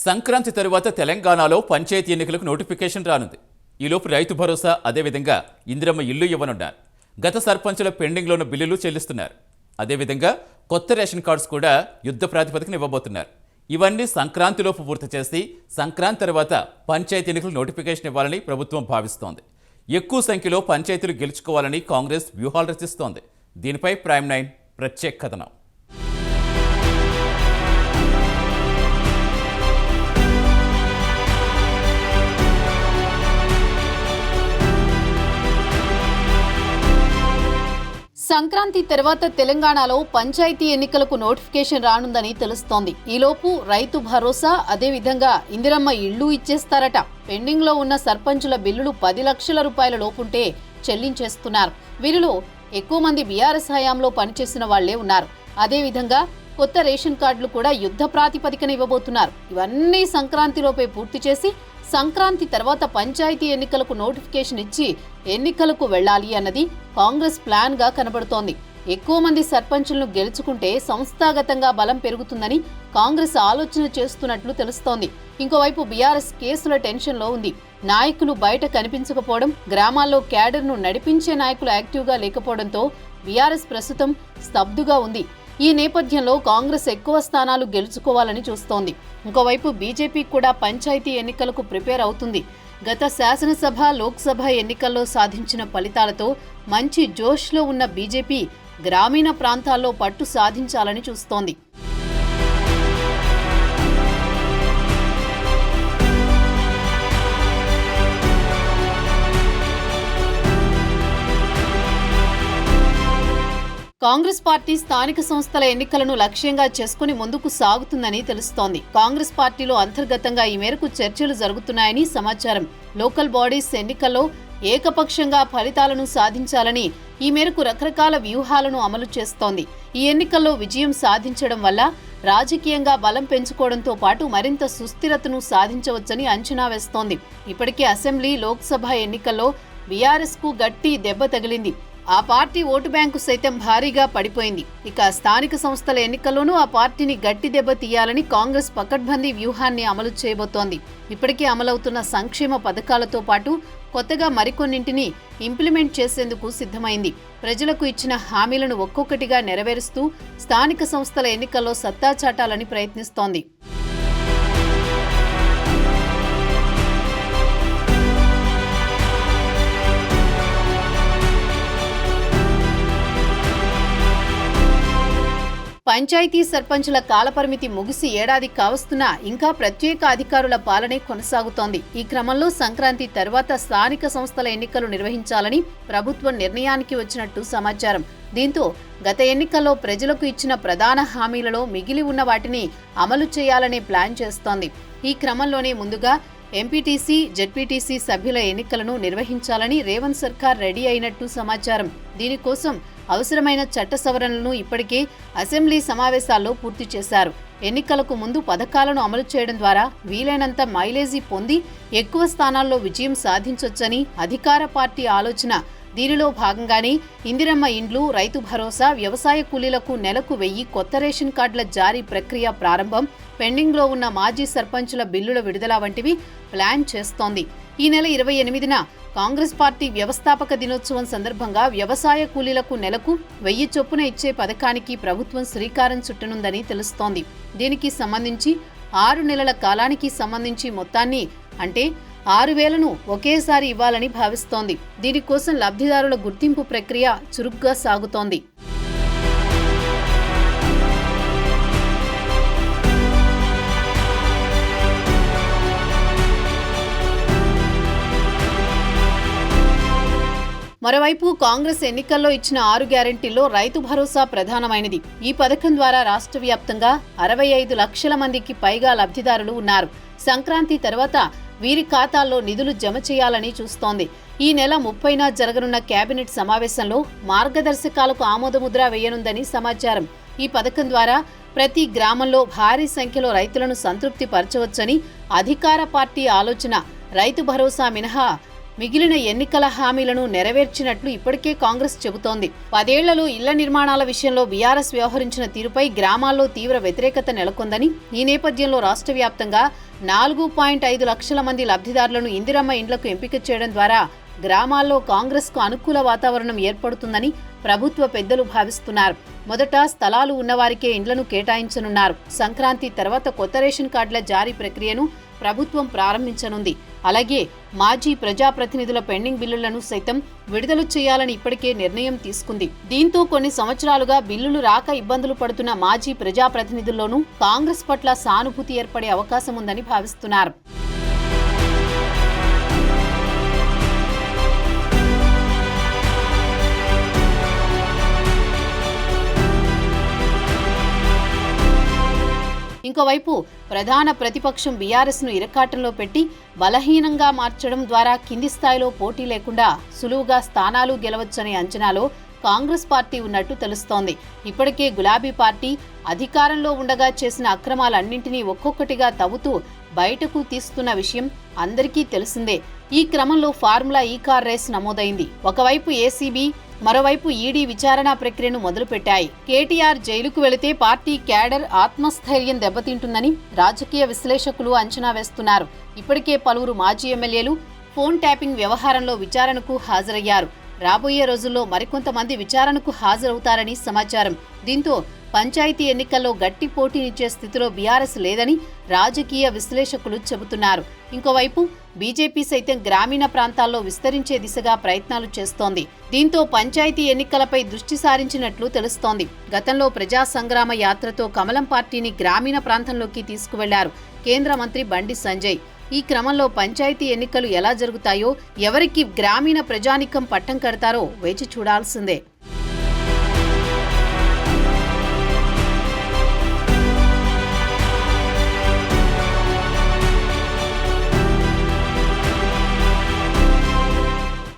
సంక్రాంతి తరువాత తెలంగాణలో పంచాయతీ ఎన్నికలకు నోటిఫికేషన్ రానుంది. ఈలోపు రైతు భరోసా, అదేవిధంగా ఇందిరమ్మ ఇల్లు ఇవ్వనున్నారు. గత సర్పంచుల పెండింగ్లో ఉన్న బిల్లులు చెల్లిస్తున్నారు. అదేవిధంగా కొత్త రేషన్ కార్డ్స్ కూడా యుద్ధ ప్రాతిపదికన ఇవ్వబోతున్నారు. ఇవన్నీ సంక్రాంతిలోపు పూర్తి చేసి సంక్రాంతి తర్వాత పంచాయతీ ఎన్నికలకు నోటిఫికేషన్ ఇవ్వాలని ప్రభుత్వం భావిస్తోంది. ఎక్కువ సంఖ్యలో పంచాయతీలు గెలుచుకోవాలని కాంగ్రెస్ వ్యూహాలు రచిస్తోంది. దీనిపై ప్రైమ్ 9 ప్రత్యేక కథనం. సంక్రాంతి తర్వాత తెలంగాణలో పంచాయతీ ఎన్నికలకు నోటిఫికేషన్ రానుందని తెలుస్తోంది. ఈలోపు రైతు భరోసా, అదేవిధంగా ఇందిరమ్మ ఇళ్లు ఇచ్చేస్తారట. పెండింగ్లో ఉన్న సర్పంచుల బిల్లులు 10 లక్షల రూపాయల లోపుంటే చెల్లించేస్తున్నారు. వీరిలో ఎక్కువ మంది బీఆర్ఎస్ హయాంలో పనిచేసిన వాళ్లే ఉన్నారు. అదేవిధంగా కొత్త రేషన్ కార్డులు కూడా యుద్ధ ప్రాతిపదికన ఇవ్వబోతున్నారు. ఇవన్నీ సంక్రాంతిలోపే పూర్తి చేసి సంక్రాంతి తర్వాత పంచాయతీ ఎన్నికలకు నోటిఫికేషన్ ఇచ్చి ఎన్నికలకు వెళ్లాలి అన్నది కాంగ్రెస్ ప్లాన్ గా కనబడుతోంది. ఎక్కువ మంది సర్పంచులను గెలుచుకుంటే సంస్థాగతంగా బలం పెరుగుతుందని కాంగ్రెస్ ఆలోచన చేస్తున్నట్లు తెలుస్తోంది. ఇంకోవైపు బీఆర్ఎస్ కేసుల టెన్షన్ లో ఉంది. నాయకులు బయట కనిపించకపోవడం, గ్రామాల్లో క్యాడర్ను నడిపించే నాయకులు యాక్టివ్గా లేకపోవడంతో బీఆర్ఎస్ ప్రస్తుతం స్తబ్దుగా ఉంది. ఈ నేపథ్యంలో కాంగ్రెస్ ఎక్కువ స్థానాలు గెలుచుకోవాలని చూస్తోంది. ఇంకోవైపు బీజేపీ కూడా పంచాయతీ ఎన్నికలకు ప్రిపేర్ అవుతుంది. గత శాసనసభ, లోక్సభ ఎన్నికల్లో సాధించిన ఫలితాలతో మంచి జోష్లో ఉన్న బీజేపీ గ్రామీణ ప్రాంతాల్లో పట్టు సాధించాలని చూస్తోంది. కాంగ్రెస్ పార్టీ స్థానిక సంస్థల ఎన్నికలను లక్ష్యంగా చేసుకుని ముందుకు సాగుతుందని తెలుస్తోంది. కాంగ్రెస్ పార్టీలో అంతర్గతంగా ఈ మేరకు చర్చలు జరుగుతున్నాయని సమాచారం. లోకల్ బాడీస్ ఎన్నికల్లో ఏకపక్షంగా ఫలితాలను సాధించాలని ఈ మేరకు రకరకాల వ్యూహాలను అమలు చేస్తోంది. ఈ ఎన్నికల్లో విజయం సాధించడం వల్ల రాజకీయంగా బలం పెంచుకోవడంతో పాటు మరింత సుస్థిరతను సాధించవచ్చని అంచనా వేస్తోంది. ఇప్పటికే అసెంబ్లీ, లోక్సభ ఎన్నికల్లో బీఆర్ఎస్ కు గట్టి దెబ్బ తగిలింది. ఆ పార్టీ ఓటు బ్యాంకు సైతం భారీగా పడిపోయింది. ఇక స్థానిక సంస్థల ఎన్నికల్లోనూ ఆ పార్టీని గట్టి దెబ్బ తీయాలని కాంగ్రెస్ పకడ్బందీ వ్యూహాన్ని అమలు చేయబోతోంది. ఇప్పటికే అమలవుతున్న సంక్షేమ పథకాలతో పాటు కొత్తగా మరికొన్నింటిని ఇంప్లిమెంట్ చేసేందుకు సిద్ధమైంది. ప్రజలకు ఇచ్చిన హామీలను ఒక్కొక్కటిగా నెరవేరుస్తూ స్థానిక సంస్థల ఎన్నికల్లో సత్తా చాటాలని ప్రయత్నిస్తోంది. పంచాయతీ సర్పంచుల కాలపరిమితి ముగిసి ఏడాది కావస్తున్నా ఇంకా ప్రత్యేక అధికారుల పాలనే కొనసాగుతోంది. ఈ క్రమంలో సంక్రాంతి తర్వాత స్థానిక సంస్థల ఎన్నికలు నిర్వహించాలని ప్రభుత్వం నిర్ణయానికి వచ్చినట్టు సమాచారం. దీంతో గత ఎన్నికల్లో ప్రజలకు ఇచ్చిన ప్రధాన హామీలలో మిగిలి ఉన్న వాటిని అమలు చేయాలనే ప్లాన్ చేస్తోంది. ఈ క్రమంలోనే ముందుగా ఎంపీటీసీ, జెడ్పీటీసీ సభ్యుల ఎన్నికలను నిర్వహించాలని రేవంత్ సర్కార్ రెడీ అయినట్టు సమాచారం. దీనికోసం అవసరమైన చట్ట సవరణలను ఇప్పటికే అసెంబ్లీ సమావేశాల్లో పూర్తి చేశారు. ఎన్నికలకు ముందు పథకాలను అమలు చేయడం ద్వారా వీలైనంత మైలేజీ పొంది ఎక్కువ స్థానాల్లో విజయం సాధించొచ్చని అధికార పార్టీ ఆలోచన. దీనిలో భాగంగానే ఇందిరమ్మ ఇండ్లు, రైతు భరోసా, వ్యవసాయ కూలీలకు నెలకు 1000 కొత్త రేషన్ కార్డుల జారీ ప్రక్రియ ప్రారంభం, పెండింగ్లో ఉన్న మాజీ సర్పంచుల బిల్లుల విడుదల వంటివి ప్లాన్ చేస్తోంది. ఈ నెల 28న కాంగ్రెస్ పార్టీ వ్యవస్థాపక దినోత్సవం సందర్భంగా వ్యవసాయ కూలీలకు నెలకు 1000 చొప్పున ఇచ్చే పథకానికి ప్రభుత్వం శ్రీకారం చుట్టనుందని తెలుస్తోంది. దీనికి సంబంధించి 6 నెలల కాలానికి సంబంధించి మొత్తాన్ని అంటే 6000ను ఒకేసారి ఇవ్వాలని భావిస్తోంది. దీనికోసం లబ్ధిదారుల గుర్తింపు ప్రక్రియ చురుగ్గా సాగుతోంది. మరోవైపు కాంగ్రెస్ ఎన్నికల్లో ఇచ్చిన 6 గ్యారెంటీల్లో రైతు భరోసా ప్రధానమైనది. ఈ పథకం ద్వారా రాష్ట్ర వ్యాప్తంగా 65 లక్షల మందికి పైగా లబ్ధిదారులు ఉన్నారు. సంక్రాంతి తర్వాత వీరి ఖాతాల్లో నిధులు జమ చేయాలని చూస్తోంది. ఈ నెల 30న జరగనున్న కేబినెట్ సమావేశంలో మార్గదర్శకాలకు ఆమోదముద్ర వేయనుందని సమాచారం. ఈ పథకం ద్వారా ప్రతి గ్రామంలో భారీ సంఖ్యలో రైతులను సంతృప్తి పరచవచ్చని అధికార పార్టీ ఆలోచన. రైతు భరోసా మినహా మిగిలిన ఎన్నికల హామీలను నెరవేర్చినట్లు ఇప్పటికే కాంగ్రెస్ చెబుతోంది. 10 ఏళ్లలో ఇళ్ల నిర్మాణాల విషయంలో బీఆర్ఎస్ వ్యవహరించిన తీరుపై గ్రామాల్లో తీవ్ర వ్యతిరేకత నెలకొందని, ఈ నేపథ్యంలో రాష్ట్ర వ్యాప్తంగా 4.5 లక్షల మంది లబ్ధిదారులను ఇందిరమ్మ ఇండ్లకు ఎంపిక చేయడం ద్వారా గ్రామాల్లో కాంగ్రెస్కు అనుకూల వాతావరణం ఏర్పడుతుందని ప్రభుత్వ పెద్దలు భావిస్తున్నారు. మొదట స్థలాలు ఉన్నవారికే ఇండ్లను కేటాయించనున్నారు. సంక్రాంతి తర్వాత కొత్త రేషన్ కార్డుల జారీ ప్రక్రియను ప్రభుత్వం ప్రారంభించనుంది. అలాగే మాజీ ప్రజాప్రతినిధుల పెండింగ్ బిల్లులను సైతం విడుదల చేయాలని ఇప్పటికే నిర్ణయం తీసుకుంది. దీంతో కొన్ని సంవత్సరాలుగా బిల్లులు రాక ఇబ్బందులు పడుతున్న మాజీ ప్రజాప్రతినిధుల్లోనూ కాంగ్రెస్ పట్ల సానుభూతి ఏర్పడే అవకాశం ఉందని భావిస్తున్నారు. ఇంకోవైపు ప్రధాన ప్రతిపక్షం బీఆర్ఎస్ను ఇరకాటంలో పెట్టి బలహీనంగా మార్చడం ద్వారా కింది స్థాయిలో పోటీ లేకుండా సులువుగా స్థానాలు గెలవచ్చనే అంచనాలో కాంగ్రెస్ పార్టీ ఉన్నట్టు తెలుస్తోంది. ఇప్పటికే గులాబీ పార్టీ అధికారంలో ఉండగా చేసిన అక్రమాలన్నింటినీ ఒక్కొక్కటిగా తవ్వుతూ బయటకు తీస్తున్న విషయం అందరికీ తెలిసిందే. ఈ క్రమంలో ఫార్ములా ఈ కార్ రేస్ నమోదైంది. ఒకవైపు ఏసీబీ, మరోవైపు ఈడీ విచారణ ప్రక్రియను మొదలుపెట్టాయి. కేటీఆర్ జైలుకు వెళితే పార్టీ క్యాడర్ ఆత్మస్థైర్యం దెబ్బతింటుందని రాజకీయ విశ్లేషకులు అంచనా వేస్తున్నారు. ఇప్పటికే పలువురు మాజీ ఎమ్మెల్యేలు ఫోన్ ట్యాపింగ్ వ్యవహారంలో విచారణకు హాజరయ్యారు. రాబోయే రోజుల్లో మరికొంతమంది విచారణకు హాజరవుతారని సమాచారం. దీంతో పంచాయతీ ఎన్నికల్లో గట్టి పోటీనిచ్చే స్థితిలో బీఆర్ఎస్ లేదని రాజకీయ విశ్లేషకులు చెబుతున్నారు. ఇంకోవైపు బీజేపీ సైతం గ్రామీణ ప్రాంతాల్లో విస్తరించే దిశగా ప్రయత్నాలు చేస్తోంది. దీంతో పంచాయతీ ఎన్నికలపై దృష్టి సారించినట్లు తెలుస్తోంది. గతంలో ప్రజా సంగ్రామ యాత్రతో కమలం పార్టీని గ్రామీణ ప్రాంతంలోకి తీసుకువెళ్లారు కేంద్ర మంత్రి బండి సంజయ్. ఈ క్రమంలో పంచాయతీ ఎన్నికలు ఎలా జరుగుతాయో, ఎవరికి గ్రామీణ ప్రజానీకం పట్టం కడతారో వేచి చూడాల్సిందే.